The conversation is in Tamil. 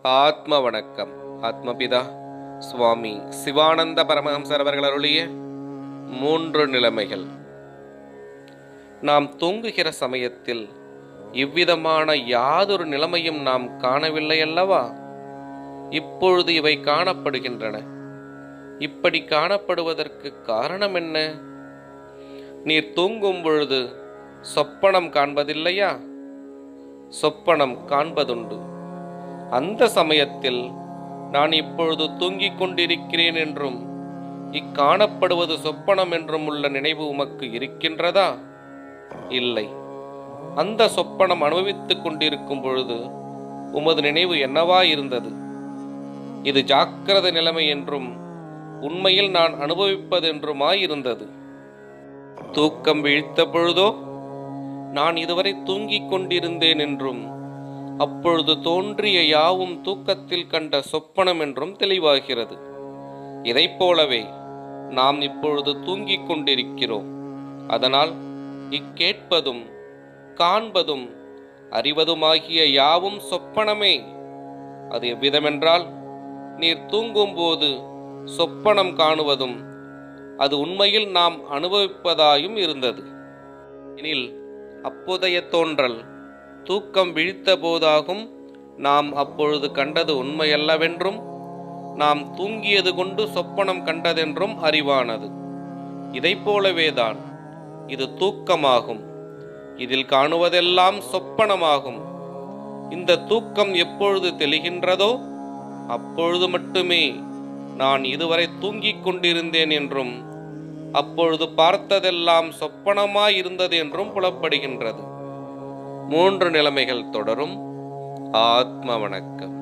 ஆத்ம வணக்கம். ஆத்மபிதா சுவாமி சிவானந்த பரமஹம்சர் அவர்கள் அருளிய 3 நிலைமைகள். நாம் தூங்குகிற சமயத்தில் இவ்விதமான யாதொரு நிலைமையும் நாம் காணவில்லை அல்லவா? இப்பொழுது இவை காணப்படுகின்றன. இப்படி காணப்படுவதற்கு காரணம் என்ன? நீர் தூங்கும் பொழுது சொப்பனம் காண்பதில்லையா? சொப்பனம் காண்பதுண்டு. அந்த சமயத்தில் நான் இப்பொழுது தூங்கிக் கொண்டிருக்கிறேன் என்றும் இக்காணப்படுவது சொப்பனம் என்றும் உள்ள நினைவு உமக்கு இருக்கின்றதா? இல்லை. அந்த சொப்பனம் அனுபவித்துக் கொண்டிருக்கும் பொழுது உமது நினைவு என்னவா இருந்தது? இது ஜாக்கிரத நிலைமை என்றும் உண்மையில் நான் அனுபவிப்பதென்றுமாயிருந்தது. தூக்கம் விழித்த பொழுதோ நான் இதுவரை தூங்கிக் கொண்டிருந்தேன் என்றும் அப்பொழுது தோன்றிய யாவும் தூக்கத்தில் கண்ட சொப்பனம் என்றும் தெளிவாகிறது. இதைப் போலவே நாம் இப்பொழுது தூங்கிக் கொண்டிருக்கிறோம். அதனால் இக்கேட்பதும் காண்பதும் அறிவதுமாகிய யாவும் சொப்பனமே. அது எவ்விதமென்றால், நீர் தூங்கும்போது சொப்பனம் காணுவதும் அது உண்மையில் நாம் அனுபவிப்பதாயும் இருந்தது. எனில் அப்போதைய தோன்றல் தூக்கம் விழித்த போதாகும். நாம் அப்பொழுது கண்டது உண்மையல்லவென்றும் நாம் தூங்கியது கொண்டு சொப்பனம் கண்டதென்றும் அறிவானது. இதைப் போலவேதான் இது தூக்கமாகும். இதில் காணுவதெல்லாம் சொப்பனமாகும். இந்த தூக்கம் எப்பொழுது தெளிகின்றதோ அப்பொழுது மட்டுமே நான் இதுவரை தூங்கிக் கொண்டிருந்தேன் என்றும் அப்பொழுது பார்த்ததெல்லாம் சொப்பனமாயிருந்தது என்றும் புலப்படுகின்றது. 3 நிலைமைகள் தொடரும். ஆத்ம வணக்கம்.